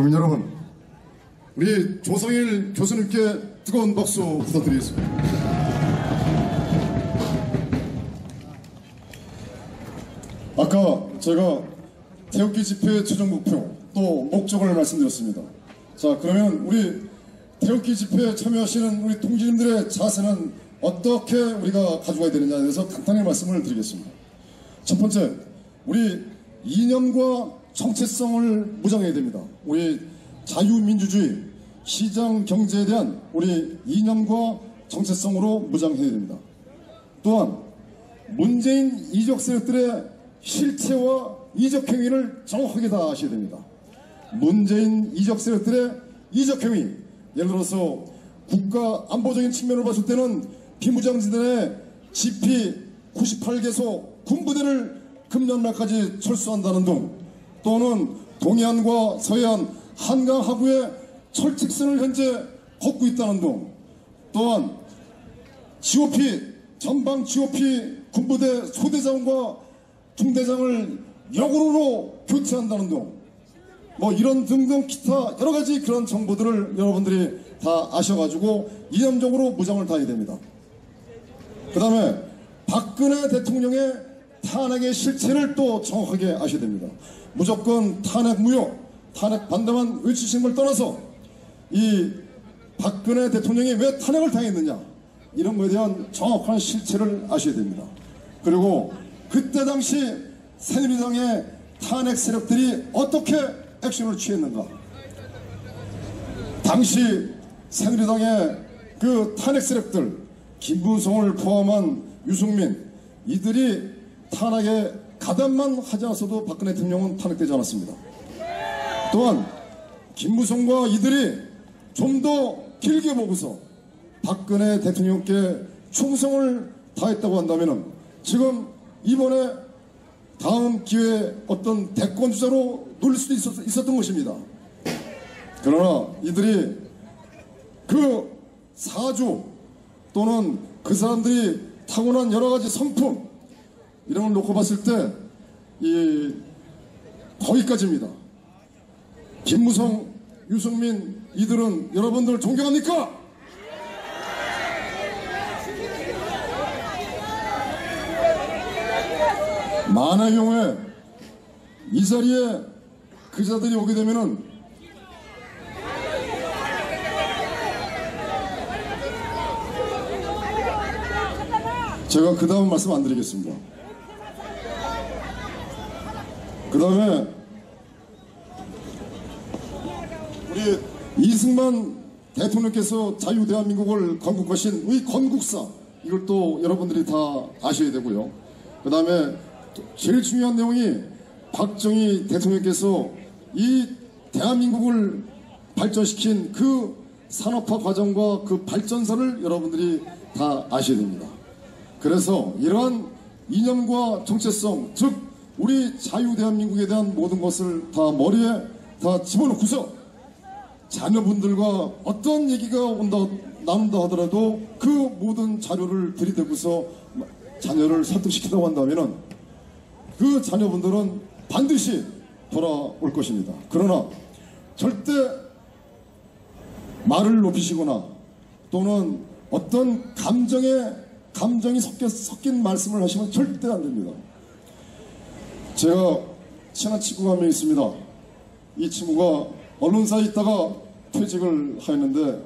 국민 여러분, 우리 조성일 교수님께 뜨거운 박수 부탁드리겠습니다. 아까 제가 태극기 집회 최종 목표 또 목적을 말씀드렸습니다. 자, 그러면 우리 태극기 집회에 참여하시는 우리 동지님들의 자세는 어떻게 우리가 가져가야 되느냐에 대해서 간단히 말씀을 드리겠습니다. 첫 번째, 우리 이념과 정체성을 무장해야 됩니다. 우리 자유민주주의, 시장경제에 대한 우리 이념과 정체성으로 무장해야 됩니다. 또한 문재인 이적 세력들의 실체와 이적행위를 정확하게 다 아셔야 됩니다. 문재인 이적 세력들의 이적행위, 예를 들어서 국가 안보적인 측면을 봤을 때는 비무장지대의 GP98개소 군부대를 금년 말까지 철수한다는 등, 또는 동해안과 서해안 한강 하구에 철책선을 현재 걷고 있다는 등, 또한 GOP 전방 GOP 군부대 소대장과 중대장을 역으로 교체한다는 등, 뭐 이런 등등 기타 여러가지 그런 정보들을 여러분들이 다 아셔가지고 이념적으로 무장을 다해야 됩니다. 그 다음에 박근혜 대통령의 탄핵의 실체를 또 정확하게 아셔야 됩니다. 무조건 탄핵 무효, 탄핵 반대만 외치시는 걸 떠나서 이 박근혜 대통령이 왜 탄핵을 당했느냐, 이런 거에 대한 정확한 실체를 아셔야 됩니다. 그리고 그때 당시 새누리당의 탄핵 세력들이 어떻게 액션을 취했는가, 당시 새누리당의 그 탄핵 세력들, 김무성을 포함한 유승민, 이들이 탄핵에 가담만 하지 않았어도 박근혜 대통령은 탄핵되지 않았습니다. 또한 김무성과 이들이 좀 더 길게 보고서 박근혜 대통령께 충성을 다했다고 한다면 지금 이번에 다음 기회에 어떤 대권주자로 놀릴 수도 있었던 것입니다. 그러나 이들이 그 사주 또는 그 사람들이 타고난 여러가지 성품, 이런 걸 놓고 봤을 때 거기까지입니다. 김무성, 유승민, 이들은 여러분들 존경합니까? 만의 경우에 이 자리에 그 자들이 오게 되면은 제가 그 다음 말씀 안 드리겠습니다. 그 다음에 우리 이승만 대통령께서 자유대한민국을 건국하신 이 건국사, 이걸 또 여러분들이 다 아셔야 되고요. 그 다음에 제일 중요한 내용이 박정희 대통령께서 이 대한민국을 발전시킨 그 산업화 과정과 그 발전사를 여러분들이 다 아셔야 됩니다. 그래서 이러한 이념과 정체성, 즉 우리 자유대한민국에 대한 모든 것을 다 머리에 다 집어넣고서 자녀분들과 어떤 얘기가 나눈다 하더라도 그 모든 자료를 들이대고서 자녀를 설득시키려고 한다면 그 자녀분들은 반드시 돌아올 것입니다. 그러나 절대 말을 높이시거나 또는 어떤 감정이 섞인 말씀을 하시면 절대 안 됩니다. 제가 친한 친구가 한 명 있습니다. 이 친구가 언론사에 있다가 퇴직을 하였는데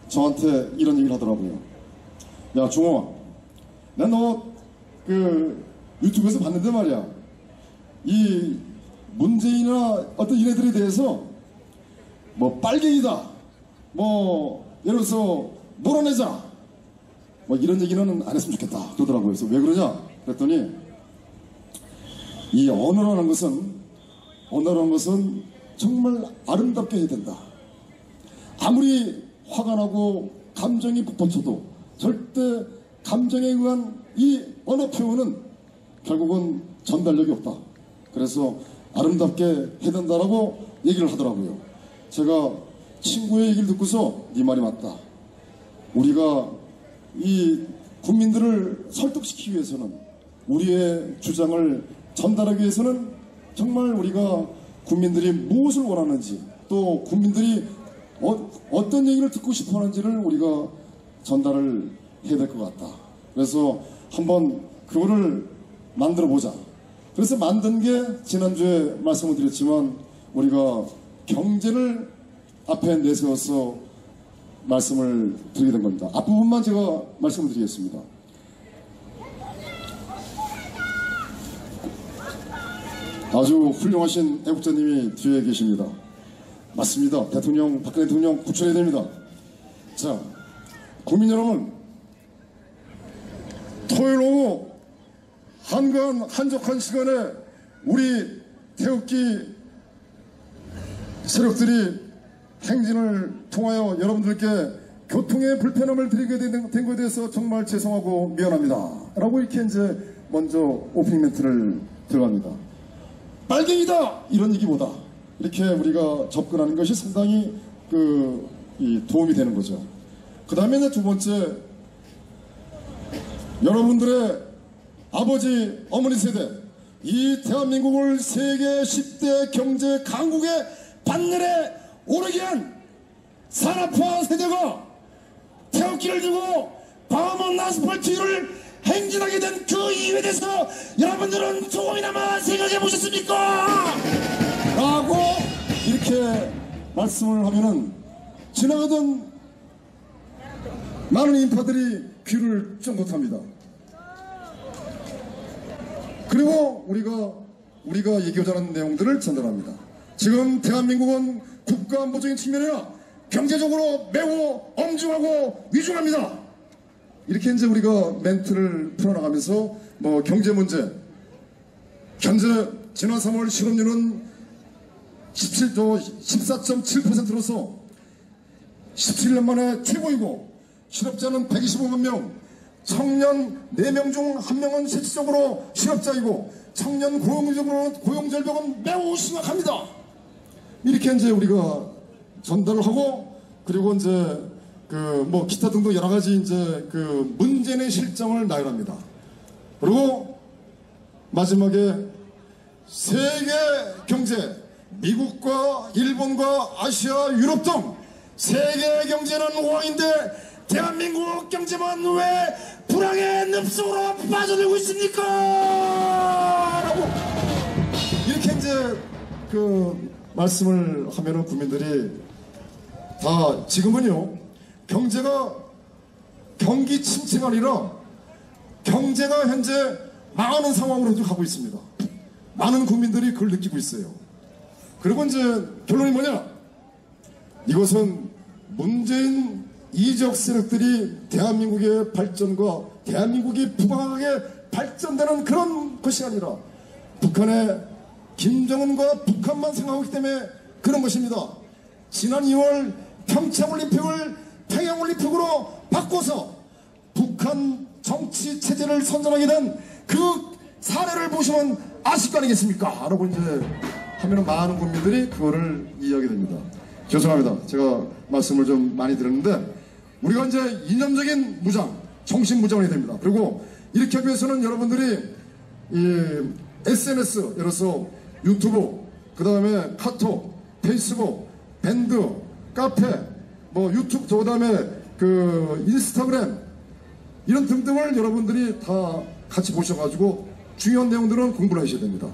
저한테 이런 얘기를 하더라고요. 야, 중호아, 난 너 그 유튜브에서 봤는데 말이야, 이 문재인이나 어떤 이네들에 대해서 뭐 빨갱이다, 뭐 예를 들어서 몰아내자, 뭐 이런 얘기는 안 했으면 좋겠다 그러더라고요. 그래서 왜 그러냐 그랬더니 이 언어라는 것은 정말 아름답게 해야 된다. 아무리 화가 나고 감정이 북받쳐도 절대 감정에 의한 이 언어 표현은 결국은 전달력이 없다. 그래서 아름답게 해야 된다라고 얘기를 하더라고요. 제가 친구의 얘기를 듣고서 네 말이 맞다. 우리가 이 국민들을 설득시키기 위해서는, 우리의 주장을 전달하기 위해서는 정말 우리가 국민들이 무엇을 원하는지, 또 국민들이 어떤 얘기를 듣고 싶어 하는지를 우리가 전달을 해야 될 것 같다. 그래서 한번 그거를 만들어 보자. 그래서 만든 게 지난주에 말씀을 드렸지만 우리가 경제를 앞에 내세워서 말씀을 드리게 된 겁니다. 앞부분만 제가 말씀을 드리겠습니다. 아주 훌륭하신 애국자님이 뒤에 계십니다. 맞습니다. 대통령, 박근혜 대통령 구출해야 됩니다. 자, 국민 여러분, 토요일 오후 한가한 한적한 시간에 우리 태극기 세력들이 행진을 통하여 여러분들께 교통의 불편함을 드리게 된 것에 대해서 정말 죄송하고 미안합니다. 라고 이렇게 이제 먼저 오프닝 멘트를 들어갑니다. 빨갱이다! 이런 얘기보다 이렇게 우리가 접근하는 것이 상당히 도움이 되는 거죠. 그 다음에 두 번째, 여러분들의 아버지, 어머니 세대, 이 대한민국을 세계 10대 경제 강국의 반열에 오르게 한 산업화 세대가 태극기를 들고 광화문 아스팔트를 행진하게 된 그 이유에 대해서 여러분들은 조금이나마 생각해 보셨습니까? 라고 이렇게 말씀을 하면은 지나가던 많은 인파들이 귀를 쫑긋합니다. 그리고 우리가 얘기하자는 내용들을 전달합니다. 지금 대한민국은 국가안보적인 측면이나 경제적으로 매우 엄중하고 위중합니다. 이렇게 이제 우리가 멘트를 풀어나가면서 경제 문제, 현재 지난 3월 실업률은 14.7%로서 17년 만에 최고이고 실업자는 125만 명, 청년 4명 중 1명은 실질적으로 실업자이고 청년 고용절벽은 매우 심각합니다. 이렇게 이제 우리가 전달을 하고, 그리고 이제 기타 등등 여러 가지 이제 문제의 실정을 나열합니다. 그리고 마지막에 세계 경제, 미국과 일본과 아시아, 유럽 등 세계 경제는 호황인데 대한민국 경제만 왜 불황의 늪속으로 빠져들고 있습니까? 라고 이렇게 이제 말씀을 하면은 국민들이 다 지금은요, 경제가 경기 침체가 아니라 경제가 현재 망하는 상황으로 가고 있습니다. 많은 국민들이 그걸 느끼고 있어요. 그리고 이제 결론이 뭐냐? 이것은 문재인 이적 세력들이 대한민국의 발전과 대한민국이 부강하게 발전되는 그런 것이 아니라 북한의 김정은과 북한만 생각하기 때문에 그런 것입니다. 지난 2월 평창올림픽을 평양올림픽으로 바꿔서 북한 정치 체제를 선전하게 된 그 사례를 보시면 아실 거 아니겠습니까? 라고 이제 하면 많은 국민들이 그거를 이해하게 됩니다. 죄송합니다. 제가 말씀을 좀 많이 드렸는데, 우리가 이제 이념적인 무장, 정신 무장을 해야 됩니다. 그리고 이렇게 하기 위해서는 여러분들이 이 SNS, 예를 들어서 유튜브, 그 다음에 카톡, 페이스북, 밴드, 카페, 유튜브, 그 다음에 인스타그램, 이런 등등을 여러분들이 다 같이 보셔가지고 중요한 내용들은 공부를 하셔야 됩니다.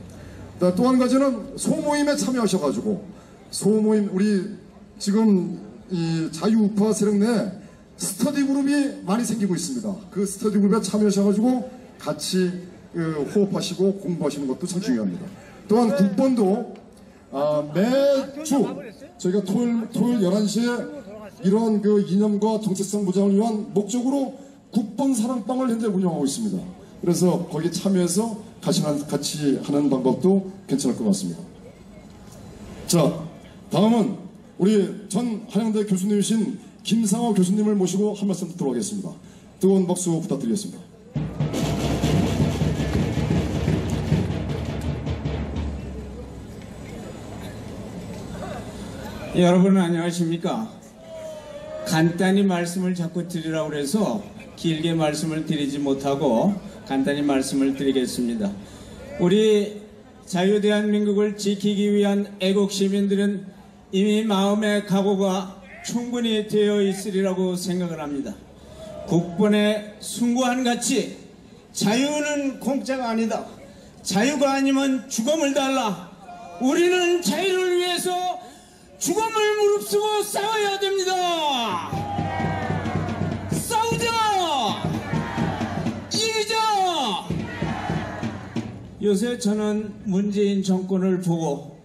또 한 가지는 소모임에 참여하셔가지고, 소모임, 우리 지금 이 자유우파 세력 내 스터디 그룹이 많이 생기고 있습니다. 그 스터디 그룹에 참여하셔가지고 같이 호흡하시고 공부하시는 것도 참 중요합니다. 또한 국번도 매주 저희가 토요일 11시에 이러한 이념과 정체성 무장을 위한 목적으로 국번 사랑방을 현재 운영하고 있습니다. 그래서 거기에 참여해서 같이 하는 방법도 괜찮을 것 같습니다. 자, 다음은 우리 전 한양대 교수님이신 김상호 교수님을 모시고 한 말씀 듣도록 하겠습니다. 뜨거운 박수 부탁드리겠습니다. 여러분 안녕하십니까? 간단히 말씀을 자꾸 드리라고 해서 길게 말씀을 드리지 못하고 간단히 말씀을 드리겠습니다. 우리 자유대한민국을 지키기 위한 애국 시민들은 이미 마음의 각오가 충분히 되어 있으리라고 생각을 합니다. 국본의 숭고한 가치, 자유는 공짜가 아니다. 자유가 아니면 죽음을 달라. 우리는 자유를 위해서 죽음을 무릅쓰고 싸워야 됩니다. 싸우자! 이기자! 요새 저는 문재인 정권을 보고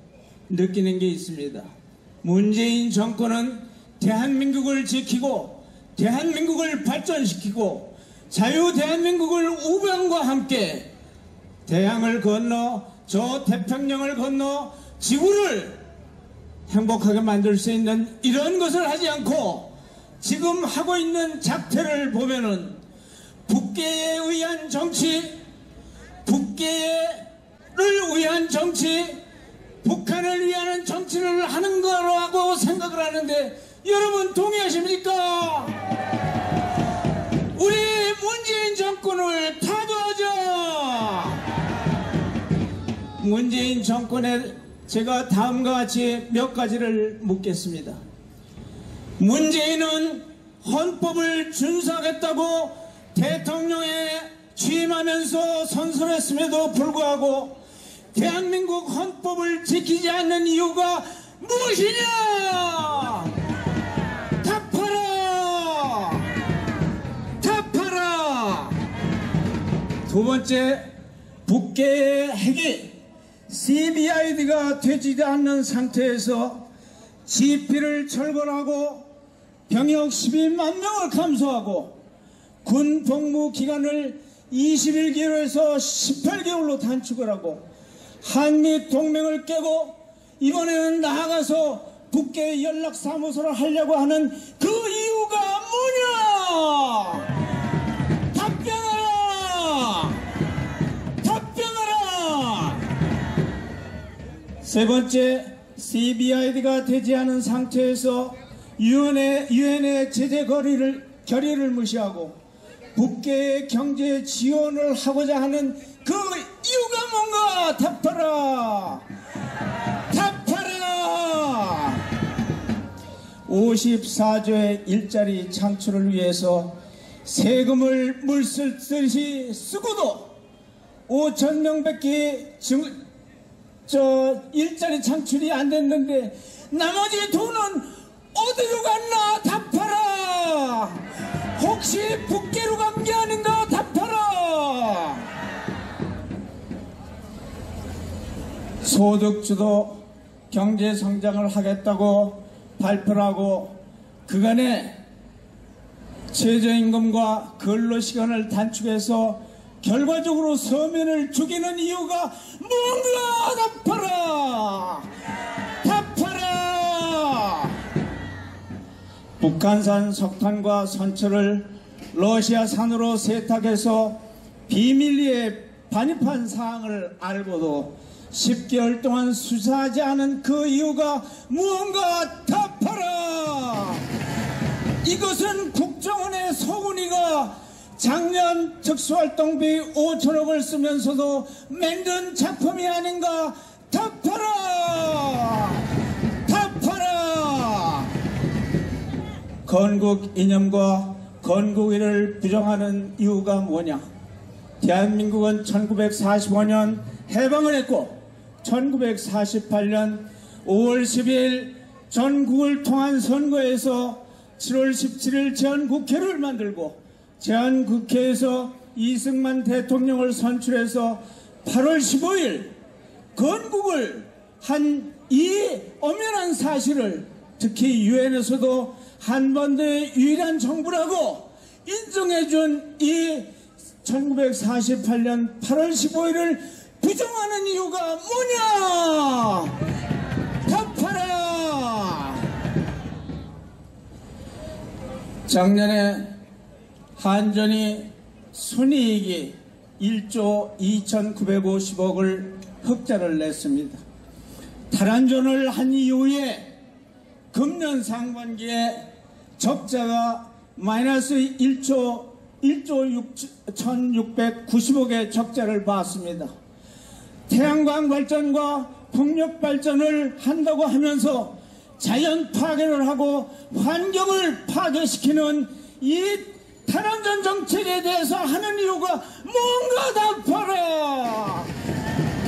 느끼는 게 있습니다. 문재인 정권은 대한민국을 지키고 대한민국을 발전시키고 자유 대한민국을 우병과 함께 대양을 건너 저 태평양을 건너 지구를 행복하게 만들 수 있는 이런 것을 하지 않고 지금 하고 있는 작태를 보면은 북계에 의한 정치, 북계를 위한 정치, 북한을 위한 정치를 하는 거라고 생각을 하는데 여러분 동의하십니까? 우리 문재인 정권을 타도하자. 문재인 정권에 제가 다음과 같이 몇 가지를 묻겠습니다. 문재인은 헌법을 준수하겠다고 대통령에 취임하면서 선서했음에도 불구하고 대한민국 헌법을 지키지 않는 이유가 무엇이냐? 답하라! 답하라! 두 번째, 북계의 핵이 CBID가 되지 않는 상태에서 지피를 철거하고 병역 12만 명을 감소하고 군 복무 기간을 21개월에서 18개월로 단축을 하고 한미 동맹을 깨고 이번에는 나아가서 북계 연락사무소를 하려고 하는 그 이유가 뭐냐? 답변하라! 답변하라! 세 번째, CBID가 되지 않은 상태에서 유엔의 제재 결의를 무시하고 북계의 경제 지원을 하고자 하는 그 이유가 뭔가? 답하라! 답하라! 54조의 일자리 창출을 위해서 세금을 물쓰듯이 쓰고도 5,000명밖에 일자리 창출이 안 됐는데 나머지 돈은 어디로 갔나? 답하라! 혹시 북계로 간 게 아닌가? 답하라! 소득주도 경제성장을 하겠다고 발표를 하고 그간에 최저임금과 근로시간을 단축해서 결과적으로 서민을 죽이는 이유가 뭔가? 답하라! 답하라! 북한산 석탄과 선철을 러시아산으로 세탁해서 비밀리에 반입한 사항을 알고도 10개월 동안 수사하지 않은 그 이유가 무언가? 답하라! 이것은 국정원의 서훈이가 작년 특수활동비 5천억을 쓰면서도 만든 작품이 아닌가? 답하라! 답하라! 건국 이념과 건국일을 부정하는 이유가 뭐냐? 대한민국은 1945년 해방을 했고 1948년 5월 12일 전국을 통한 선거에서 7월 17일 제한국회를 만들고 제한국회에서 이승만 대통령을 선출해서 8월 15일 건국을 한 이 엄연한 사실을 특히 유엔에서도 한반도의 유일한 정부라고 인정해준 이 1948년 8월 15일을 부정하는 이유가 뭐냐? 답하라! 작년에 한전이 순이익이 1조 2,950억을 흑자를 냈습니다. 탈한전을 한 이후에 금년 상반기에 적자가 마이너스 1조 1,690억의 적자를 봤습니다. 태양광 발전과 풍력 발전을 한다고 하면서 자연 파괴를 하고 환경을 파괴시키는 이 탈원전 정책에 대해서 하는 이유가 뭔가 답하라.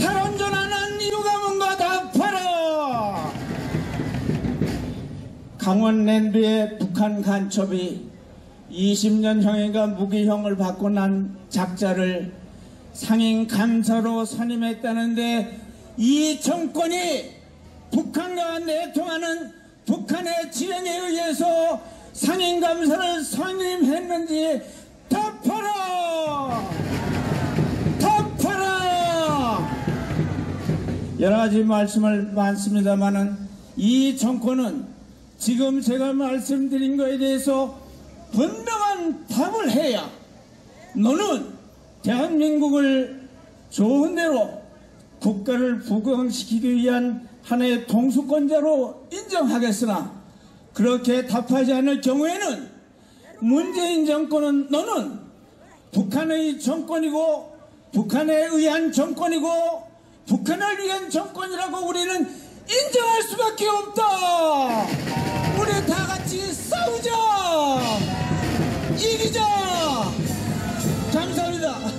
탈원전하는 이유가 뭔가 답하라. 강원랜드의 북한 간첩이 20년형인가 무기형을 받고 난 작자를 상임 감사로 선임했다는데, 이 정권이 북한과 내통하는 북한의 지령에 의해서 상임 감사를 선임했는지 답하라! 답하라! 여러 가지 말씀을 많습니다만은, 이 정권은 지금 제가 말씀드린 것에 대해서 분명한 답을 해야 너는 대한민국을 좋은 대로 국가를 부강시키기 위한 하나의 동수권자로 인정하겠으나, 그렇게 답하지 않을 경우에는 문재인 정권은 너는 북한의 정권이고 북한에 의한 정권이고 북한을 위한 정권이라고 우리는 인정할 수밖에 없다. 우리 다 같이 싸우자. 이기자. 감사합니다.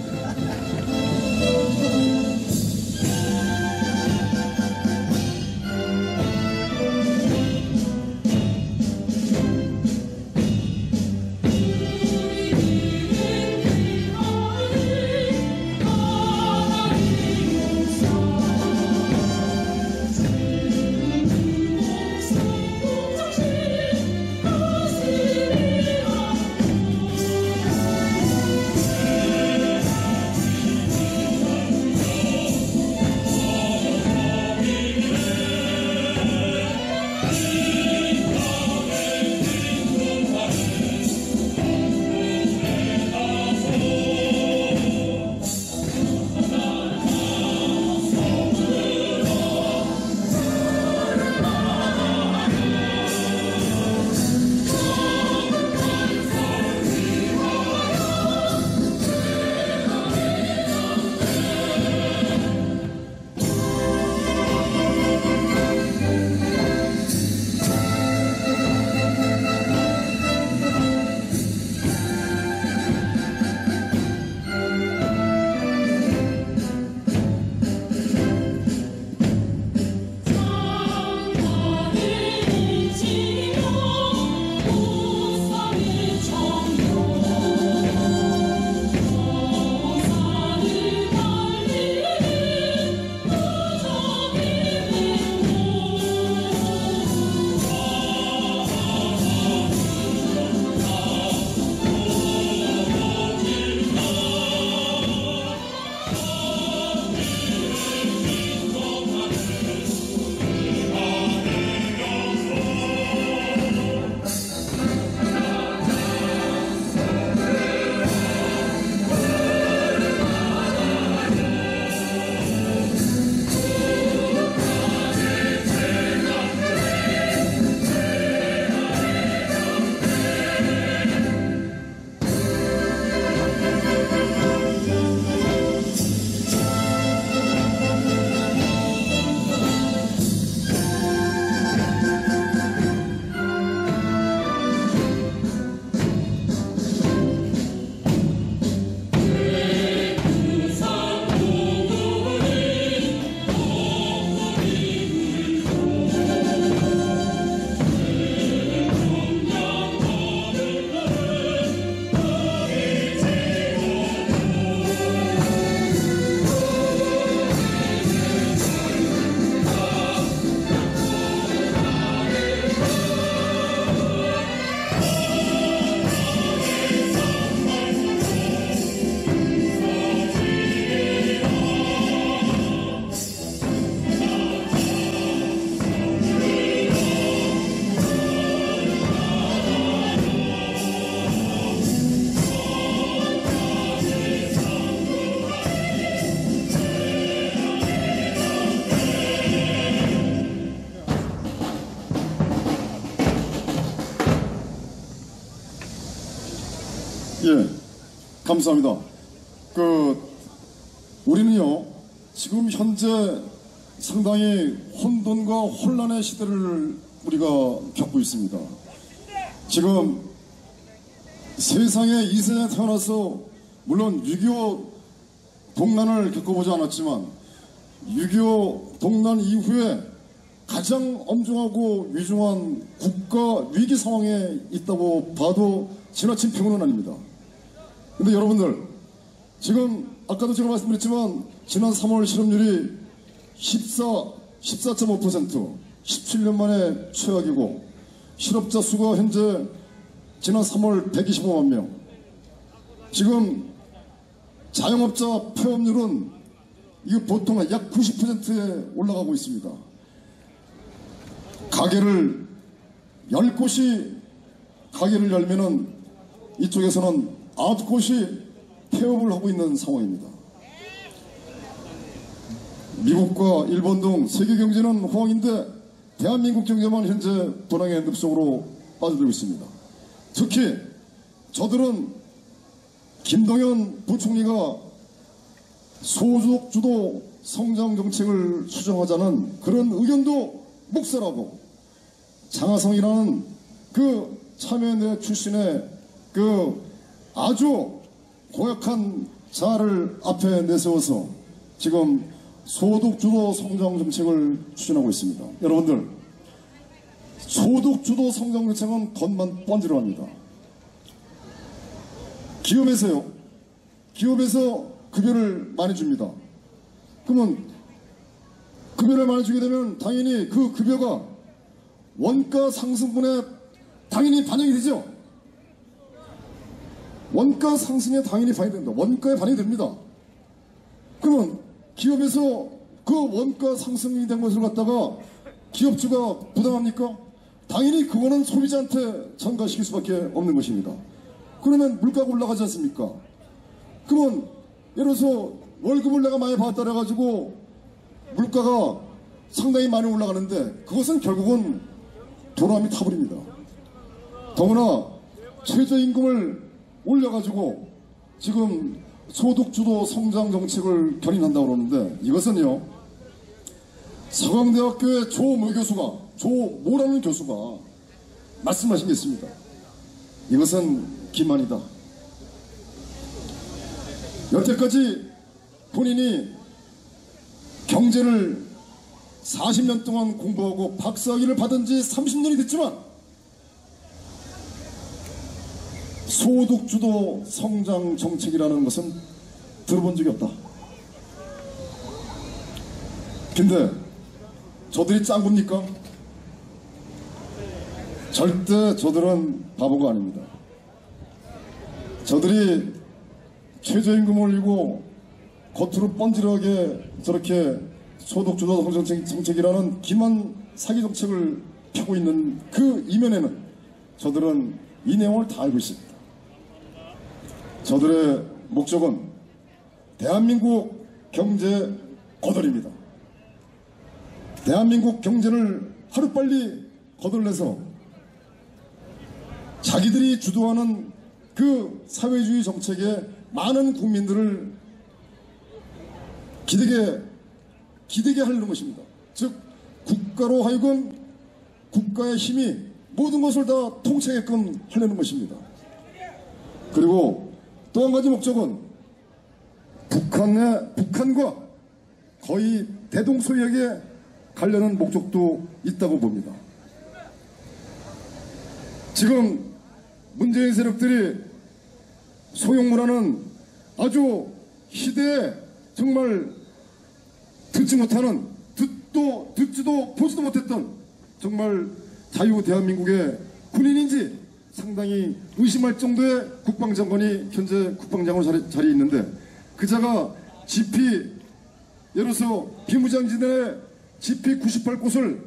예, 감사합니다. 우리는요, 지금 현재 상당히 혼돈과 혼란의 시대를 우리가 겪고 있습니다. 지금 세상에 이 세상에 태어나서 물론 6.25 동란을 겪어보지 않았지만 6.25 동란 이후에 가장 엄중하고 위중한 국가 위기 상황에 있다고 봐도 지나친 표현은 아닙니다. 근데 여러분들, 지금 아까도 제가 말씀드렸지만 지난 3월 실업률이 14.5%, 17년 만에 최악이고, 실업자 수가 현재 지난 3월 125만 명. 지금 자영업자 폐업률은 이거 보통 약 90%에 올라가고 있습니다. 가게를 10곳이 가게를 열면은 이쪽에서는 9곳이 폐업을 하고 있는 상황입니다. 미국과 일본 등 세계 경제는 호황인데 대한민국 경제만 현재 불황의 늪속으로 빠져들고 있습니다. 특히 저들은 김동연 부총리가 소득 주도 성장 정책을 수정하자는 그런 의견도 묵살하고, 장하성이라는 그 참여연대 출신의 그 아주 고약한 자를 앞에 내세워서 지금 소득주도 성장 정책을 추진하고 있습니다. 여러분들, 소득주도 성장 정책은 겉만 번지르합니다. 기업에서요, 기업에서 급여를 많이 줍니다. 그러면 급여를 많이 주게 되면 당연히 그 급여가 원가 상승분에 당연히 반영이 되죠. 원가 상승에 당연히 반영이 됩니다. 원가에 반영이 됩니다. 그러면 기업에서 그 원가 상승이 된 것을 갖다가 기업주가 부담합니까? 당연히 그거는 소비자한테 전가시킬 수밖에 없는 것입니다. 그러면 물가가 올라가지 않습니까? 그러면 예를 들어서 월급을 내가 많이 받았다 그래가지고 물가가 상당히 많이 올라가는데 그것은 결국은 도남이 타버립니다. 더구나 최저임금을 올려가지고 지금 소득주도 성장 정책을 견인한다고 그러는데, 이것은요, 서강대학교의 조모라는 교수가 말씀하신 게 있습니다. 이것은 기만이다. 여태까지 본인이 경제를 40년 동안 공부하고 박사학위를 받은 지 30년이 됐지만 소득주도 성장 정책이라는 것은 들어본 적이 없다. 근데 저들이 짱구입니까? 절대 저들은 바보가 아닙니다. 저들이 최저임금 올리고 겉으로 번지르하게 저렇게 소득주도 성장 정책이라는 기만 사기 정책을 펴고 있는 그 이면에는 저들은 이 내용을 다 알고 있습니다. 저들의 목적은 대한민국 경제 거덜입니다. 대한민국 경제를 하루빨리 거덜내서 자기들이 주도하는 그 사회주의 정책에 많은 국민들을 기대게 하려는 것입니다. 즉 국가로 하여금 국가의 힘이 모든 것을 다 통치하게끔 하려는 것입니다. 그리고 또 한 가지 목적은 북한과 거의 대동소이하게 가려는 목적도 있다고 봅니다. 지금 문재인 세력들이 소용문화는 아주 시대에 정말 듣지 못하는, 듣지도 보지도 못했던 정말 자유 대한민국의 군인인지 상당히 의심할 정도의 국방장관이 현재 국방장관 자리에 있는데, 그자가 예를 들어서 비무장지대의 GP 98곳을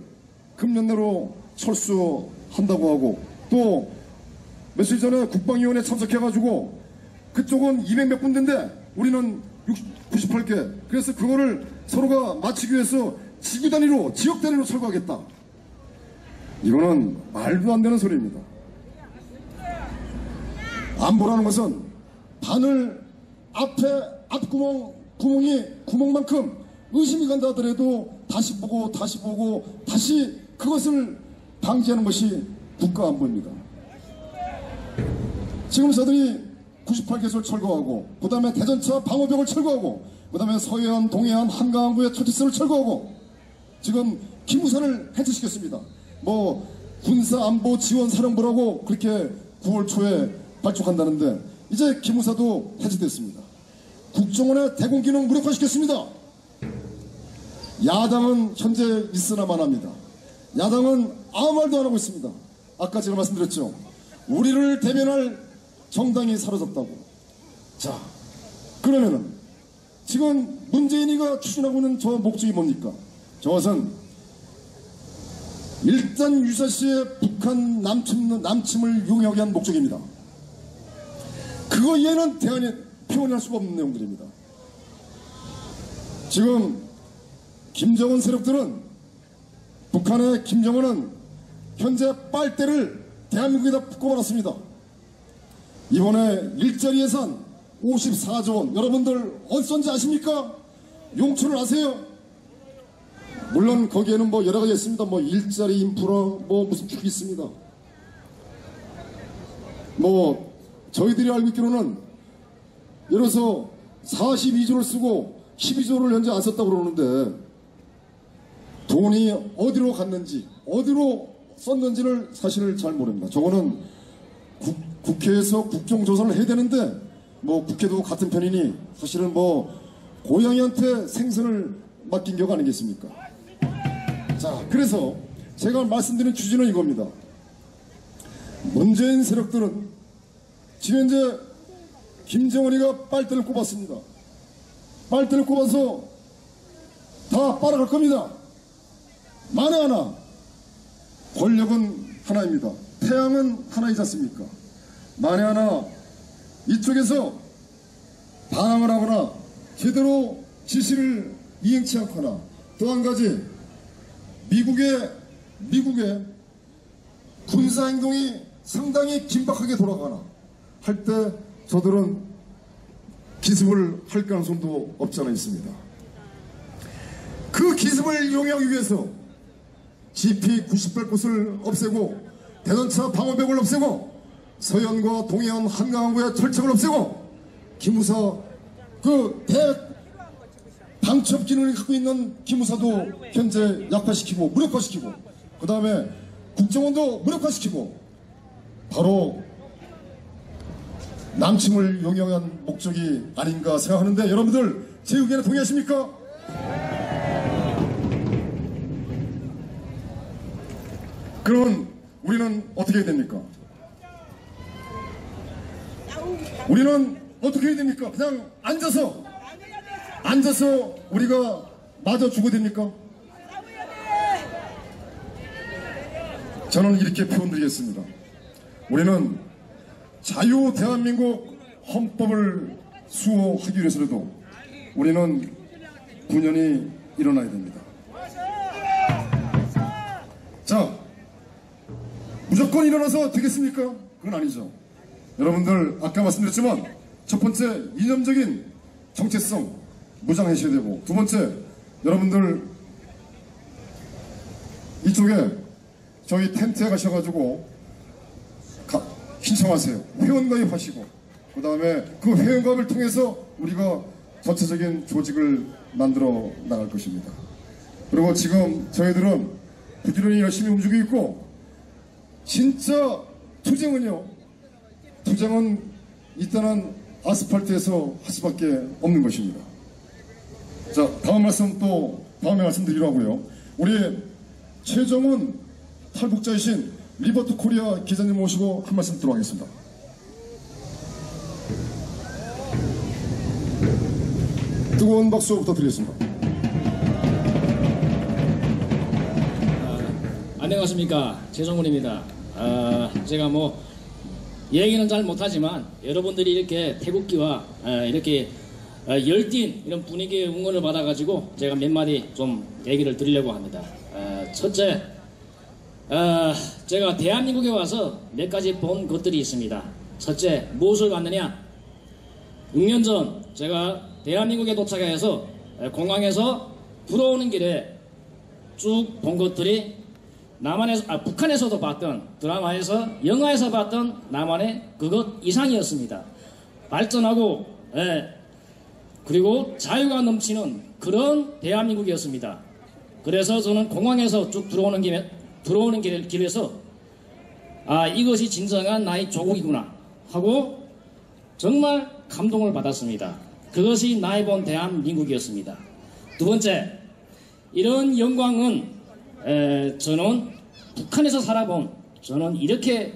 금년내로 철수한다고 하고, 또 며칠 전에 국방위원회 참석해가지고 그쪽은 200몇 군데인데 우리는 98개. 그래서 그거를 서로가 맞추기 위해서 지구 단위로, 지역 단위로 철거하겠다. 이거는 말도 안 되는 소리입니다. 안보라는 것은 바늘 앞에 구멍만큼 의심이 간다 하더라도 다시 보고 다시 그것을 방지하는 것이 국가안보입니다. 지금 저들이 98개소를 철거하고, 그 다음에 대전차 방어벽을 철거하고, 그 다음에 서해안, 동해안, 한강항구의 철책선을 철거하고, 지금 기무사를 해체시켰습니다. 뭐 군사안보지원사령부라고 그렇게 9월 초에 발족한다는데 이제 기무사도 해체됐습니다. 국정원의 대공기능 무력화시켰습니다. 야당은 현재 있으나만 합니다. 야당은 아무 말도 안 하고 있습니다. 아까 제가 말씀드렸죠. 우리를 대변할 정당이 사라졌다고. 자, 그러면은 지금 문재인이가 추진하고 있는 저 목적이 뭡니까? 저것은 일단 유사시에 북한 남침을 용이하게 한 목적입니다. 그거 이해는 대안이 표현할 수가 없는 내용들입니다. 지금 김정은 세력들은, 북한의 김정은은 현재 빨대를 대한민국에다 꼽아놨습니다. 이번에 일자리 예산 54조 원, 여러분들 어디서 썼는지 아십니까? 용출을 아세요? 물론 거기에는 뭐 여러 가지 있습니다. 뭐 일자리 인프라 뭐 무슨 축이 있습니다. 뭐 저희들이 알고 있기로는 예를 들어서 42조를 쓰고 12조를 현재 안 썼다고 그러는데 돈이 어디로 갔는지 어디로 썼는지를 사실을 잘 모릅니다. 저거는 국회에서 국정조사를 해야 되는데 뭐 국회도 같은 편이니 사실은 뭐 고양이한테 생선을 맡긴 격 아니겠습니까? 자, 그래서 제가 말씀드린 취지는 이겁니다. 문재인 세력들은 지금 현재 김정은이가 빨대를 꼽았습니다. 빨대를 꼽아서 다 빨아갈 겁니다. 만에 하나 권력은 하나입니다. 태양은 하나이지 않습니까? 만에 하나 이쪽에서 반항을 하거나 제대로 지시를 이행치 않거나, 또 한 가지 미국의 군사행동이 상당히 긴박하게 돌아가나 할 때 저들은 기습을 할 가능성도 없지 않아 있습니다. 그 기습을 이용하기 위해서 GP-98곳을 없애고, 대전차 방어벽을 없애고, 서해안과 동해안 한강항구의 철책을 없애고, 기무사 그 방첩 기능을 갖고 있는 기무사도 현재 약화시키고 무력화시키고, 그 다음에 국정원도 무력화시키고, 바로 남침을 용이한 목적이 아닌가 생각하는데, 여러분들 제 의견에 동의하십니까? 그러면 우리는 어떻게 해야 됩니까? 우리는 어떻게 해야 됩니까? 그냥 앉아서 우리가 맞아 죽어야 됩니까? 저는 이렇게 표현드리겠습니다. 우리는 자유 대한민국 헌법을 수호하기 위해서라도 우리는 군연이 일어나야 됩니다. 자, 무조건 일어나서 되겠습니까? 그건 아니죠. 여러분들 아까 말씀드렸지만, 첫 번째 이념적인 정체성 무장하셔야 되고, 두 번째 여러분들 이쪽에 저희 텐트에 가셔가지고 신청하세요. 회원가입하시고, 그 다음에 그 회원가입을 통해서 우리가 전체적인 조직을 만들어 나갈 것입니다. 그리고 지금 저희들은 부지런히 열심히 움직이고 있고, 진짜 투쟁은 일단은 아스팔트에서 할 수밖에 없는 것입니다. 자, 다음에 말씀드리려고 하고요. 우리 최정훈 탈북자이신 리버트 코리아 기자님 모시고 한 말씀 들어가겠습니다. 뜨거운 박수 부탁드리겠습니다. 안녕하십니까, 최정훈입니다. 제가 뭐 얘기는 잘 못하지만 여러분들이 이렇게 태극기와 이렇게 열띤 이런 분위기의 응원을 받아가지고 제가 몇 마디 좀 얘기를 드리려고 합니다. 첫째, 제가 대한민국에 와서 몇 가지 본 것들이 있습니다. 첫째, 무엇을 봤느냐? 6년 전 제가 대한민국에 도착해서 공항에서 들어오는 길에 쭉 본 것들이 북한에서도 봤던 드라마에서 영화에서 봤던 남한의 그것 이상이었습니다. 발전하고 그리고 자유가 넘치는 그런 대한민국이었습니다. 그래서 저는 공항에서 쭉 들어오는 길에서 이것이 진정한 나의 조국이구나 하고 정말 감동을 받았습니다. 그것이 나의 본 대한민국이었습니다. 두 번째, 이런 영광은 저는 북한에서 살아본 저는 이렇게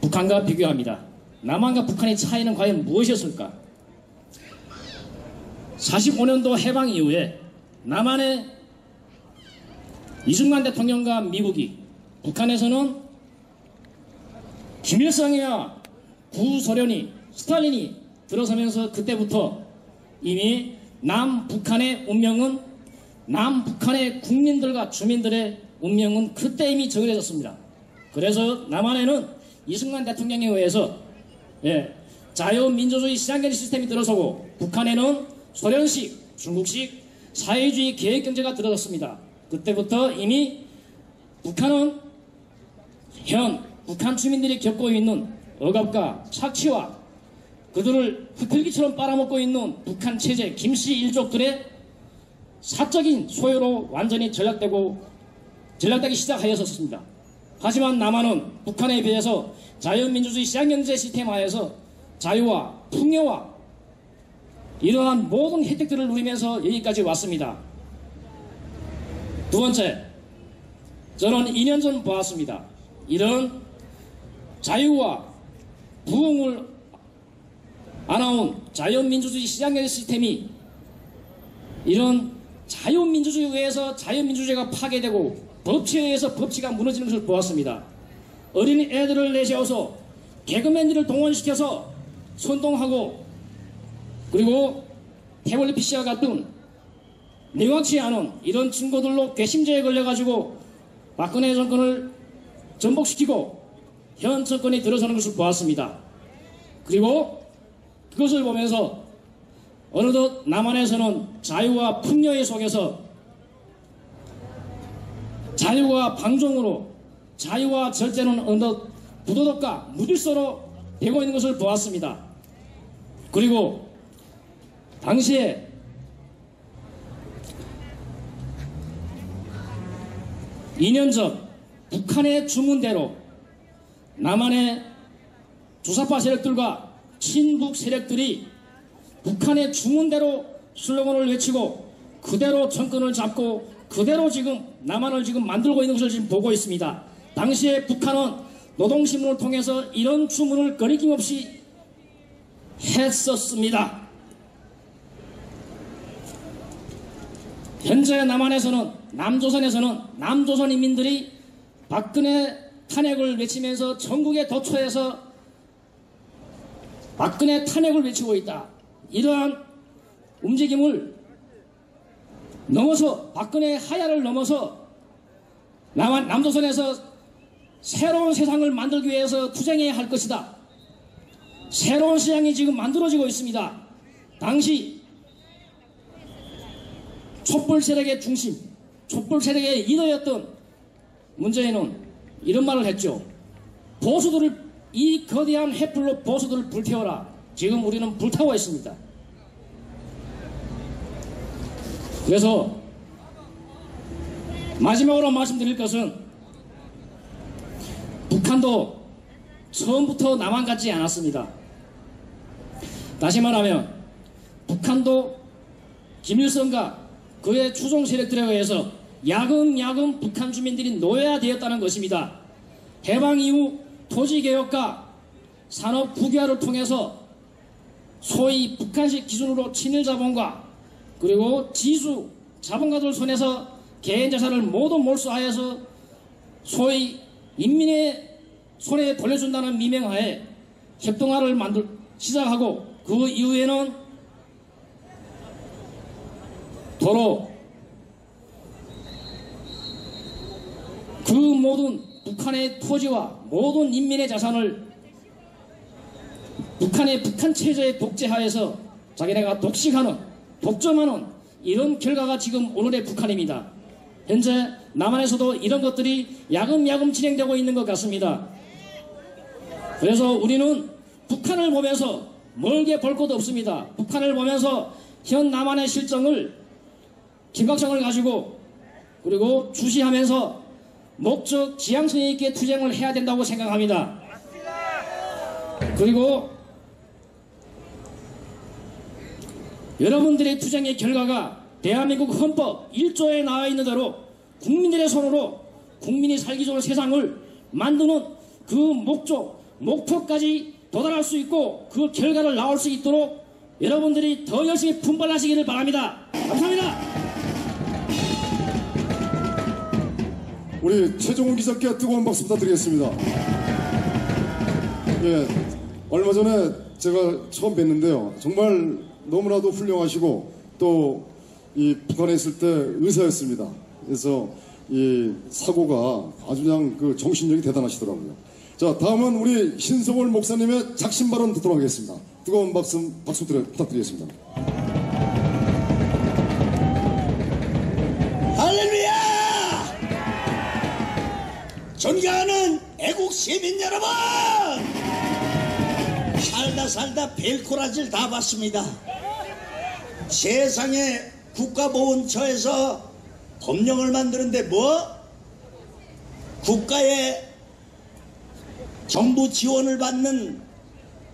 북한과 비교합니다. 남한과 북한의 차이는 과연 무엇이었을까? 45년도 해방 이후에 남한의 이승만 대통령과 미국이, 북한에서는 김일성이야 구소련이 스탈린이 들어서면서 그때부터 이미 남북한의 운명은, 남북한의 국민들과 주민들의 운명은 그때 이미 정해졌습니다. 그래서 남한에는 이승만 대통령에 의해서 자유민주주의 시장경제 시스템이 들어서고, 북한에는 소련식, 중국식 사회주의 계획경제가 들어섰습니다. 그때부터 이미 북한은 현 북한 주민들이 겪고 있는 억압과 착취와 그들을 흙흙이처럼 빨아먹고 있는 북한 체제 김씨 일족들의 사적인 소유로 완전히 전락되기 시작하였었습니다. 하지만 남한은 북한에 비해서 자유민주주의 시장경제 시스템 하에서 자유와 풍요와 이러한 모든 혜택들을 누리면서 여기까지 왔습니다. 두 번째, 저는 2년 전 보았습니다. 이런 자유와 부흥을 안아온 자유민주주의 시장경제 시스템이 이런 자유민주주의에 의해서 자유민주주의가 파괴되고 법치에 의해서 법치가 무너지는 것을 보았습니다. 어린 애들을 내세워서 개그맨들을 동원시켜서 선동하고, 그리고 태블릿 PC와 같은 명확치 않은 이런 증거들로 괘씸죄에 걸려가지고 박근혜 정권을 전복시키고 현 정권이 들어서는 것을 보았습니다. 그리고 그것을 보면서 어느덧 남한에서는 자유와 풍요의 속에서 자유와 방종으로, 자유와 절제는 어느덧 부도덕과 무질서로 되고 있는 것을 보았습니다. 그리고 당시에 (2년) 전 북한의 주문대로 남한의 주사파 세력들과 친북 세력들이 북한의 주문대로 슬로건을 외치고 그대로 정권을 잡고 그대로 지금 남한을 지금 만들고 있는 것을 지금 보고 있습니다. 당시에 북한은 노동신문을 통해서 이런 주문을 거리낌없이 했었습니다. 현재 남한에서는, 남조선에서는 남조선 인민들이 박근혜 탄핵을 외치면서 전국에 도처에서 박근혜 탄핵을 외치고 있다. 이러한 움직임을 넘어서, 박근혜 하야를 넘어서 남조선에서 새로운 세상을 만들기 위해서 투쟁해야 할 것이다. 새로운 시장이 지금 만들어지고 있습니다. 당시 촛불 세력의 중심, 촛불 세력의 리더였던 문재인은 이런 말을 했죠. 보수들을, 이 거대한 횃불로 보수들을 불태워라. 지금 우리는 불타고 있습니다. 그래서 마지막으로 말씀드릴 것은, 북한도 처음부터 남한 같지 않았습니다. 다시 말하면 북한도 김일성과 그의 추종 세력들에 의해서 야금야금 북한 주민들이 노예화되었다는 것입니다. 해방 이후 토지개혁과 산업 국유화를 통해서 소위 북한식 기준으로 친일자본과 그리고 지수 자본가들 손에서 개인자산을 모두 몰수하여서 소위 인민의 손에 돌려준다는 미명하에 협동화를 시작하고, 그 이후에는 도로 그 모든 북한의 토지와 모든 인민의 자산을 북한 체제의 독재하에서 자기네가 독식하는, 독점하는 이런 결과가 지금 오늘의 북한입니다. 현재 남한에서도 이런 것들이 야금야금 진행되고 있는 것 같습니다. 그래서 우리는 북한을 보면서 멀게 볼 것도 없습니다. 북한을 보면서 현 남한의 실정을 긴박성을 가지고 그리고 주시하면서 목적 지향성 있게 투쟁을 해야 된다고 생각합니다. 그리고 여러분들의 투쟁의 결과가 대한민국 헌법 1조에 나와 있는 대로 국민들의 손으로 국민이 살기 좋은 세상을 만드는 그 목표까지 도달할 수 있고 그 결과를 나올 수 있도록 여러분들이 더 열심히 분발하시기를 바랍니다. 감사합니다. 우리 최종훈 기자께 뜨거운 박수 부탁드리겠습니다. 예, 얼마 전에 제가 처음 뵀는데요. 정말 너무나도 훌륭하시고 또 이 북한에 있을 때 의사였습니다. 그래서 이 사고가 아주 그냥 그 정신력이 대단하시더라고요. 자, 다음은 우리 신성월 목사님의 작심 발언 듣도록 하겠습니다. 뜨거운 박수 부탁드리겠습니다. 할렐루야! 존경하는 애국 시민 여러분! 살다 벨코라지를 다 봤습니다. 세상에 국가보훈처에서 법령을 만드는데 뭐? 국가의 정부 지원을 받는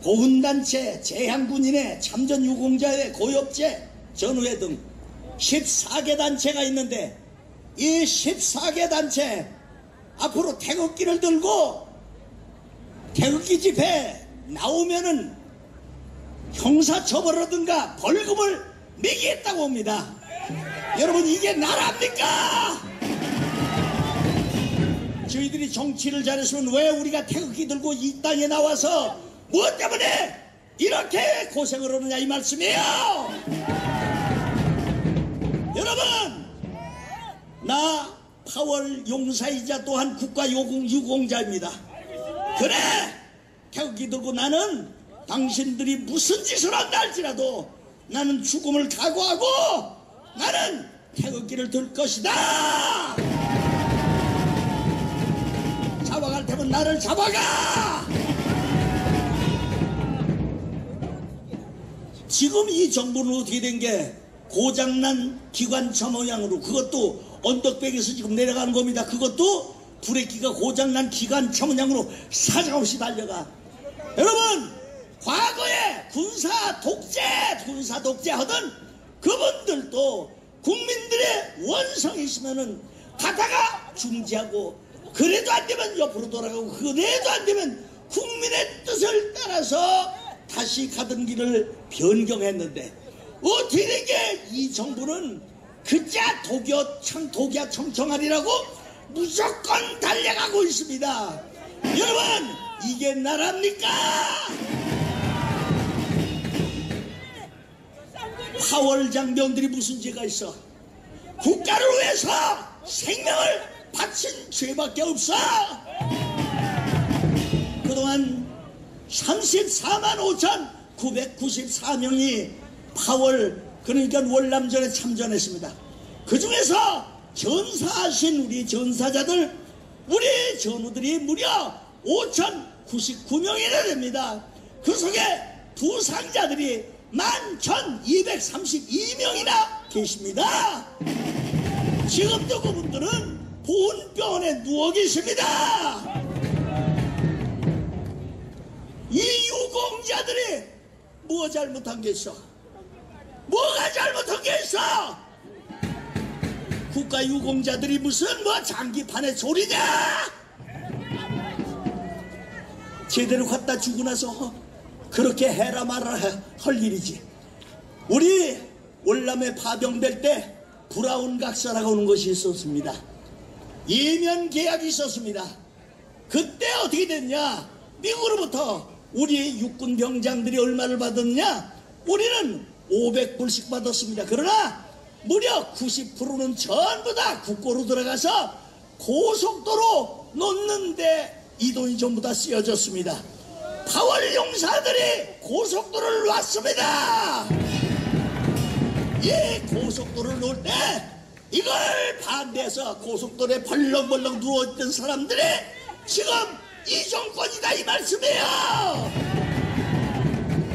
보훈단체, 제향군인회, 참전유공자회, 고엽제, 전우회 등 14개 단체가 있는데 이 14개 단체 앞으로 태극기를 들고 태극기 집회 나오면은 형사처벌이라든가 벌금을 매기겠다고 봅니다. 여러분, 이게 나라입니까? 저희들이 정치를 잘했으면 왜 우리가 태극기 들고 이 땅에 나와서 무엇 때문에 이렇게 고생을 하느냐 이 말씀이에요. 여러분, 나 파월 용사이자 또한 국가 유공자입니다. 그래, 태극기 들고 나는 당신들이 무슨 짓을 한다 할지라도 나는 죽음을 각오하고 나는 태극기를 들 것이다. 잡아갈 테면 나를 잡아가. 지금 이 정부는 어떻게 된 게 고장난 기관차 모양으로, 그것도 언덕백에서 지금 내려가는 겁니다. 그것도 브레이크가 고장난 기관차 모양으로 사정없이 달려가. 여러분, 과거에 군사 독재 하던 그분들도 국민들의 원성이 있으면은 가다가 중지하고, 그래도 안 되면 옆으로 돌아가고, 그래도 안 되면 국민의 뜻을 따라서 다시 가던 길을 변경했는데, 어떻게 된 게 이 정부는 그자 독야 청청하리라고 무조건 달려가고 있습니다. 여러분, 이게 나라입니까? 파월 장병들이 무슨 죄가 있어? 국가를 위해서 생명을 바친 죄밖에 없어. 그동안 34만 5,994명이 파월, 그러니까 월남전에 참전했습니다. 그 중에서 전사하신 우리 전사자들, 우리 전우들이 무려 5,099명이나 됩니다. 그 속에 부상자들이 11,232명이나 계십니다. 지금도 그분들은 보훈병원에 누워 계십니다. 이 유공자들이 뭐 잘못한 게 있어? 뭐가 잘못한 게 있어? 국가 유공자들이 무슨 뭐 장기판에 조리냐? 제대로 갖다 주고 나서 그렇게 해라 말아라 할 일이지. 우리 월남에 파병될 때 브라운 각서라고 하는 것이 있었습니다. 예면 계약이 있었습니다. 그때 어떻게 됐냐? 미국으로부터 우리 육군 병장들이 얼마를 받았냐? 우리는 500불씩 받았습니다. 그러나 무려 90%는 전부 다 국고로 들어가서 고속도로 놓는데 이 돈이 전부 다 쓰여졌습니다. 파월 용사들이 고속도로를 놨습니다. 이 고속도로를 놓을 때 이걸 반대해서 고속도로에 벌렁벌렁 누워있던 사람들이 지금 이 정권이다 이 말씀이에요.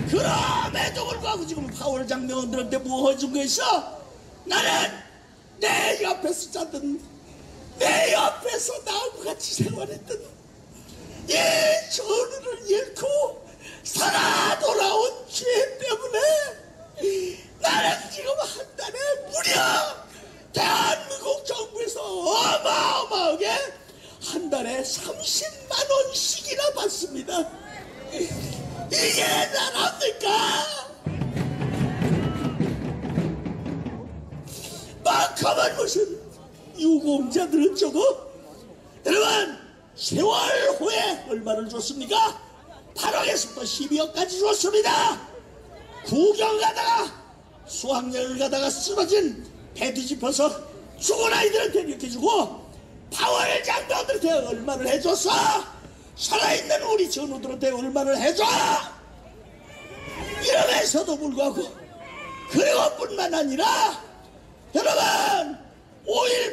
그럼에도 불구하고 지금 파월 장병원들한테 뭐 해준 거 있어? 나는 내 옆에서 자던, 내 옆에서 나하고 같이 생활했던 이 전우를 잃고 살아 돌아온 죄 때문에 나는 지금 한 달에 무려 대한민국 정부에서 어마어마하게 한 달에 30만 원씩이나 받습니다. 이게 나랍니까? 막하면 무슨 유공자들은 저거? 여러분 10월 후에 얼마를 줬습니까? 8억에서부터 12억까지 줬습니다. 구경 가다가 수학여행 가다가 쓰러진 배 뒤집어서 죽은 아이들한테 이렇게 주고 파월 장병들한테 얼마를 해줬어? 살아있는 우리 전우들한테 얼마를 해줘? 이러면서도 불구하고 그리고 뿐만 아니라 여러분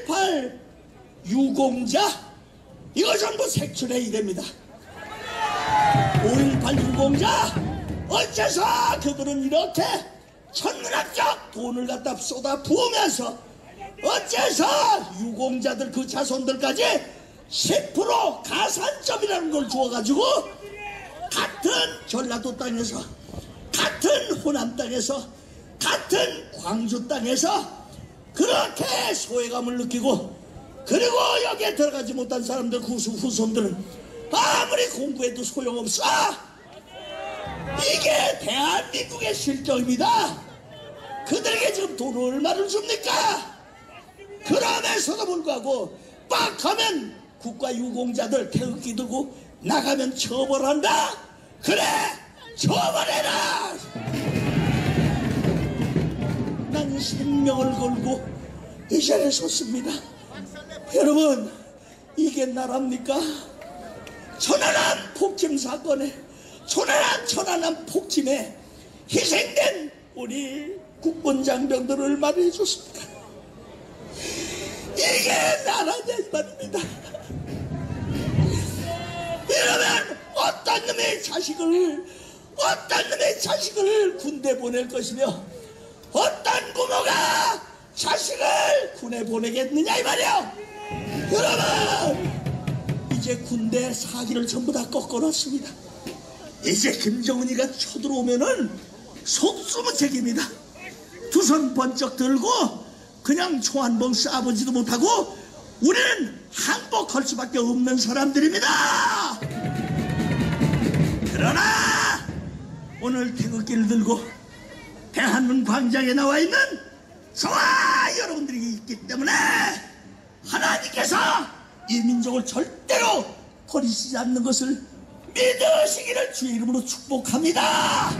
5.18 유공자 이거 전부 색출해 이랍니다. 5.18 유공자 어째서 그들은 이렇게 천문학적 돈을 갖다 쏟아 부으면서 어째서 유공자들 그 자손들까지 10% 가산점이라는 걸 주어가지고 같은 전라도 땅에서 같은 호남 땅에서 같은 광주 땅에서 그렇게 소외감을 느끼고 그리고 여기에 들어가지 못한 사람들 후손들은 아무리 공부해도 소용없어. 이게 대한민국의 실정입니다. 그들에게 지금 돈을 얼마를 줍니까? 그러면서도 불구하고 빡 하면 국가유공자들 태극기 들고 나가면 처벌한다? 그래 처벌해라. 난 생명을 걸고 이 자리에 섰습니다. 여러분 이게 나랍니까? 천안함 폭침 사건에 천안함 폭침에 희생된 우리 국군 장병들 얼마나 해줬습니까? 이게 나라냐 이 말입니다. 이러면 어떤 놈의 자식을 군대 보낼 것이며 어떤 부모가 자식을 군에 보내겠느냐 이 말이야. 여러분 이제 군대 사기를 전부 다 꺾어놨습니다. 이제 김정은이가 쳐들어오면은 속수무책입니다. 두 손 번쩍 들고 그냥 총 한 번 쏴보지도 못하고 우리는 항복할 수밖에 없는 사람들입니다. 그러나 오늘 태극기를 들고 대한문 광장에 나와 있는 저와 여러분들이 있기 때문에 하나님께서 이 민족을 절대로 버리시지 않는 것을 믿으시기를 주의 이름으로 축복합니다.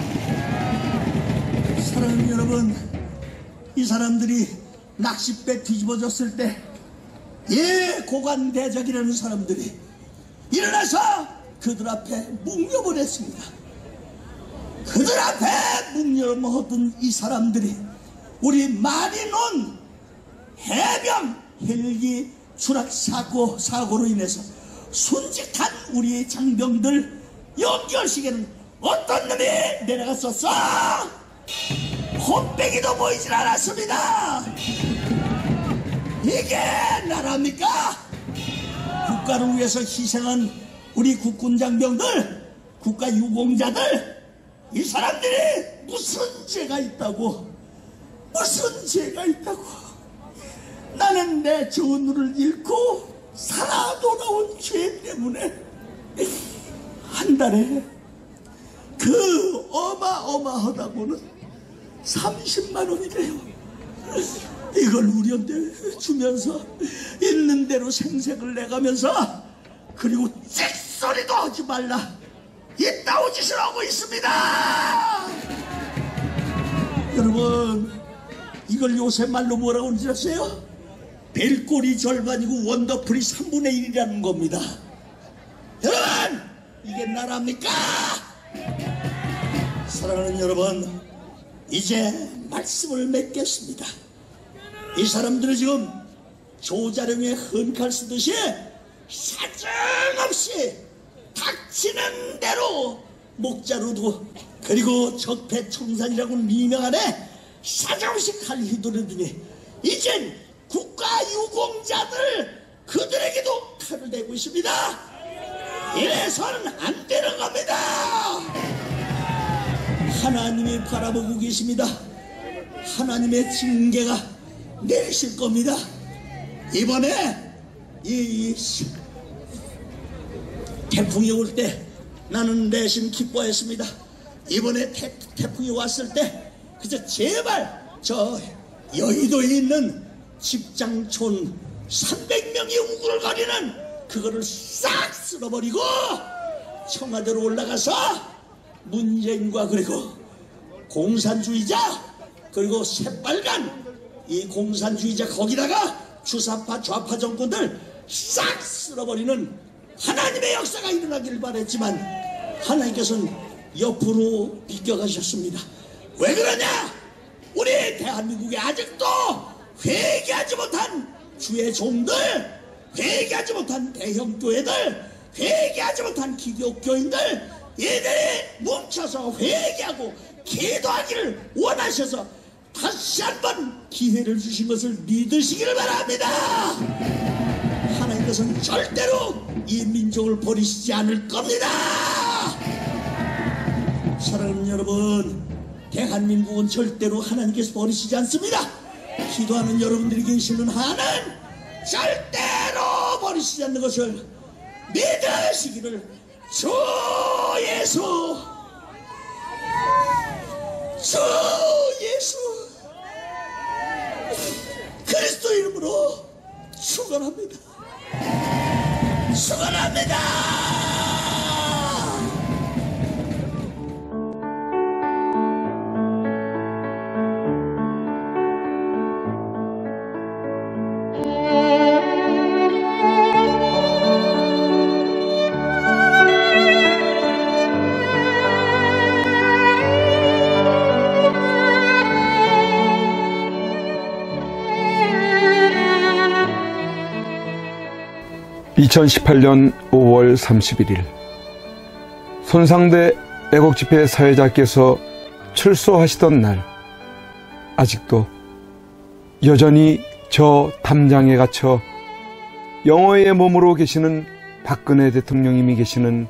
사랑하는 여러분, 이 사람들이 낚싯배 뒤집어졌을 때 고관대적이라는 사람들이 일어나서 그들 앞에 묵념을 그들 앞에 묵념하던 이 사람들이 우리 마리논 해병 헬기 추락 사고로 인해서 순직한 우리 장병들 연결식에는 어떤 놈이 내려갔었어? 콧배기도 보이질 않았습니다. 이게 나라입니까? 국가를 위해서 희생한 우리 국군 장병들, 국가 유공자들, 이 사람들이 무슨 죄가 있다고? 나는 내 전우를 잃고 살아 돌아온 죄 때문에 한 달에 그 어마어마하다고는 30만 원이래요. 이걸 우리한테 주면서 있는 대로 생색을 내가면서 그리고 쨉소리도 하지 말라 이따오 짓을 하고 있습니다. 여러분 이걸 요새 말로 뭐라고 하는지 아세요? 벨꼴이 절반이고 원더풀이 3분의 1이라는 겁니다. 여러분 이게 나라입니까? 사랑하는 여러분 이제 말씀을 맺겠습니다. 이 사람들은 지금 조자룡의 헌칼 쓰듯이 사정없이 닥치는 대로 목자루 두고, 그리고 적폐청산이라고 미명하네 사정없이 칼 휘두르더니 이젠 국가유공자들 그들에게도 칼을 대고 있습니다. 이래서는 안 되는 겁니다. 하나님이 바라보고 계십니다. 하나님의 징계가 내리실 겁니다. 이번에 이 태풍이 올 때 나는 내심 기뻐했습니다. 이번에 태풍이 왔을 때 그저 제발 저 여의도에 있는 집장촌 300명이 우글거리는 그거를 싹 쓸어버리고 청와대로 올라가서 문재인과 그리고 공산주의자 그리고 새빨간 이 공산주의자 거기다가 주사파 좌파 정권들 싹 쓸어버리는 하나님의 역사가 일어나기를 바랬지만 하나님께서는 옆으로 비껴가셨습니다. 왜 그러냐? 우리 대한민국에 아직도 회개하지 못한 주의 종들, 회개하지 못한 대형교회들, 회개하지 못한 기독교인들, 이들이 뭉쳐서 회개하고 기도하기를 원하셔서 다시 한번 기회를 주신 것을 믿으시기를 바랍니다. 하나님께서는 절대로 이 민족을 버리시지 않을 겁니다. 사랑하는 여러분, 대한민국은 절대로 하나님께서 버리시지 않습니다. 기도하는 여러분들이 계시는 한은 절대로 버리시지 않는 것을 믿으시기를 주 예수 그리스도 이름으로 축원합니다. 축원합니다. 2018년 5월 31일 손상대 애국집회 사회자께서 출소하시던 날, 아직도 여전히 저 담장에 갇혀 영어의 몸으로 계시는 박근혜 대통령님이 계시는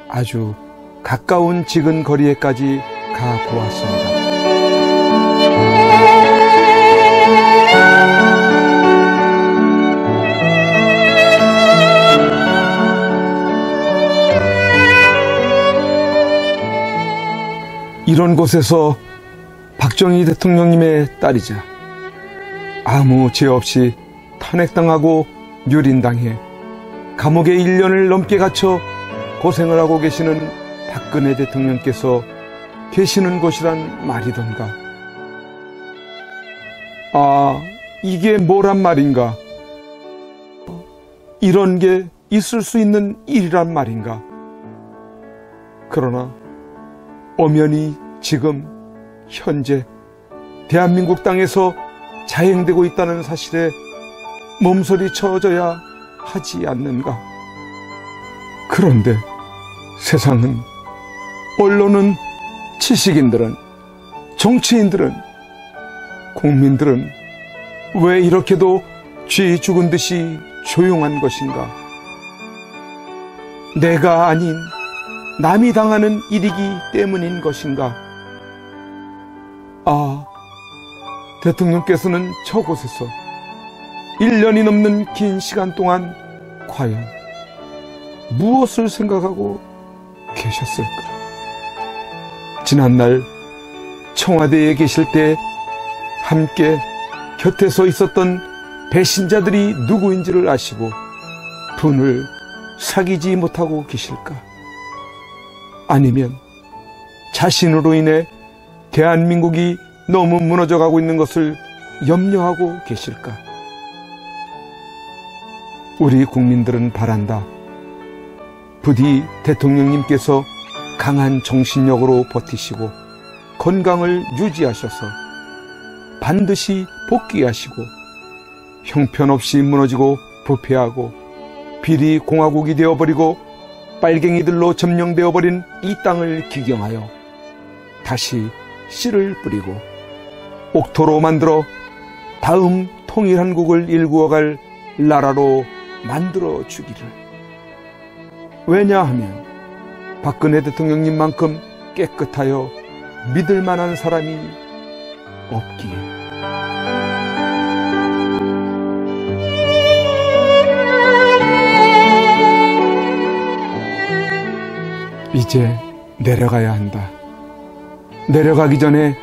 아주 가까운 지근 거리에까지 가 보았습니다. 이런 곳에서 박정희 대통령님의 딸이자 아무 죄 없이 탄핵당하고 유린당해 감옥에 1년을 넘게 갇혀 고생을 하고 계시는 박근혜 대통령께서 계시는 곳이란 말이던가. 아, 이게 뭐란 말인가? 이런 게 있을 수 있는 일이란 말인가? 그러나 엄연히 지금 현재 대한민국 땅에서 자행되고 있다는 사실에 몸서리 쳐져야 하지 않는가? 그런데 세상은, 언론은, 지식인들은, 정치인들은, 국민들은 왜 이렇게도 쥐 죽은 듯이 조용한 것인가? 내가 아닌 남이 당하는 일이기 때문인 것인가? 아, 대통령께서는 저곳에서 1년이 넘는 긴 시간 동안 과연 무엇을 생각하고 계셨을까? 지난날 청와대에 계실 때 함께 곁에서 있었던 배신자들이 누구인지를 아시고 분을 사귀지 못하고 계실까? 아니면 자신으로 인해 대한민국이 너무 무너져가고 있는 것을 염려하고 계실까? 우리 국민들은 바란다. 부디 대통령님께서 강한 정신력으로 버티시고 건강을 유지하셔서 반드시 복귀하시고 형편없이 무너지고 부패하고 비리 공화국이 되어버리고 빨갱이들로 점령되어버린 이 땅을 기경하여 다시 씨를 뿌리고 옥토로 만들어 다음 통일한국을 일구어갈 나라로 만들어 주기를. 왜냐하면 박근혜 대통령님만큼 깨끗하여 믿을 만한 사람이 없기에. 이제 내려가야 한다. 내려가기 전에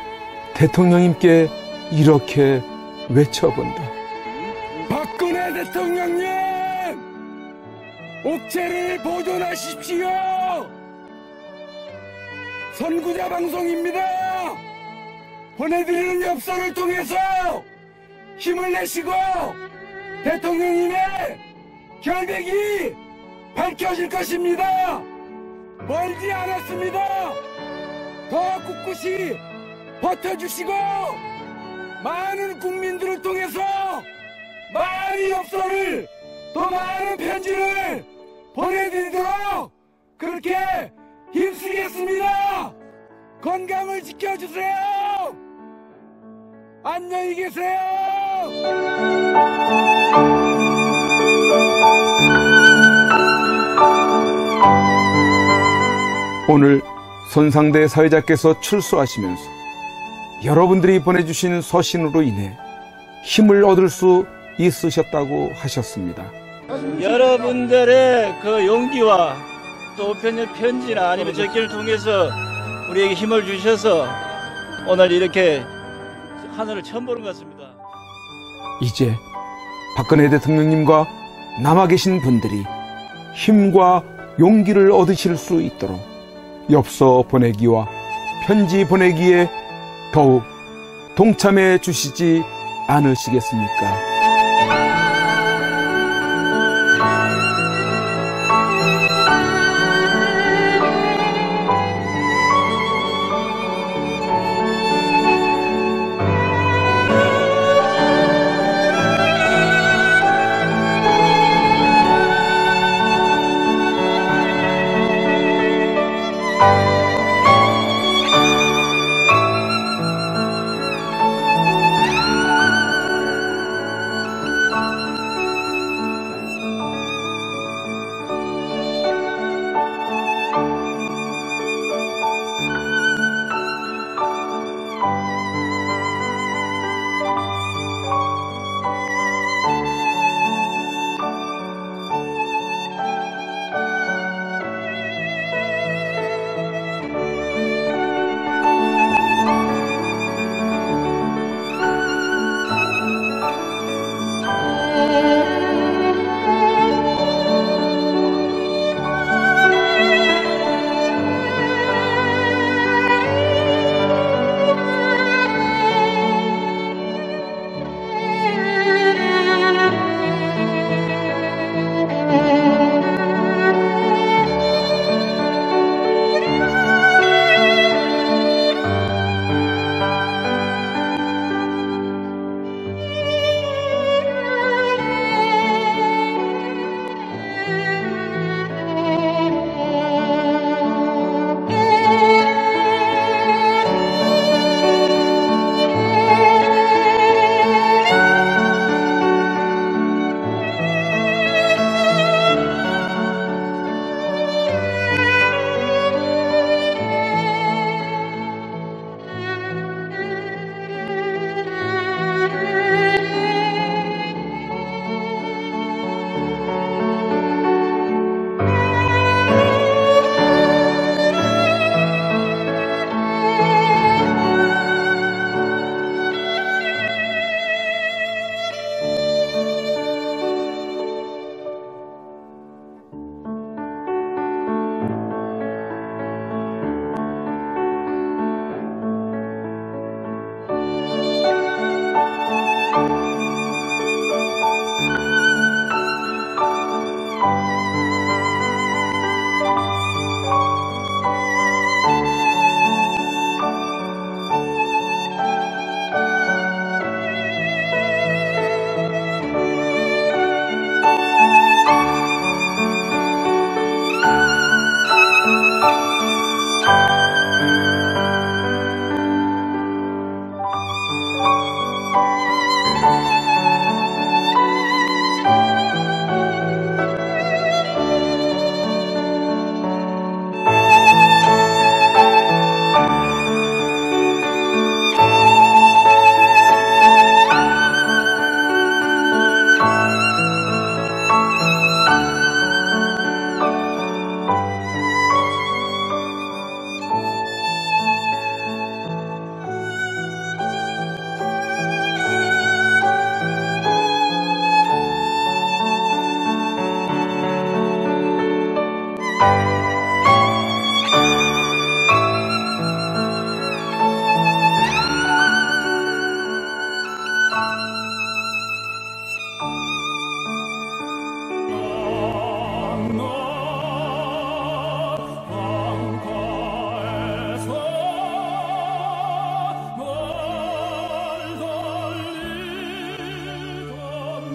대통령님께 이렇게 외쳐본다. 박근혜 대통령님! 옥체를 보존하십시오! 선구자 방송입니다! 보내드리는 엽서를 통해서 힘을 내시고 대통령님의 결백이 밝혀질 것입니다! 멀지 않았습니다. 더 꿋꿋이 버텨주시고 많은 국민들을 통해서 많은 엽서를 더 많은 편지를 보내드리도록 그렇게 힘쓰겠습니다. 건강을 지켜주세요. 안녕히 계세요. 오늘 손상대 사회자께서 출소하시면서 여러분들이 보내주신 서신으로 인해 힘을 얻을 수 있으셨다고 하셨습니다. 여러분들의 그 용기와 또 우편의 편지나 아니면 적기를 통해서 우리에게 힘을 주셔서 오늘 이렇게 하늘을 처음 보는 것 같습니다. 이제 박근혜 대통령님과 남아 계신 분들이 힘과 용기를 얻으실 수 있도록 엽서 보내기와 편지 보내기에 더욱 동참해 주시지 않으시겠습니까?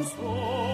곳에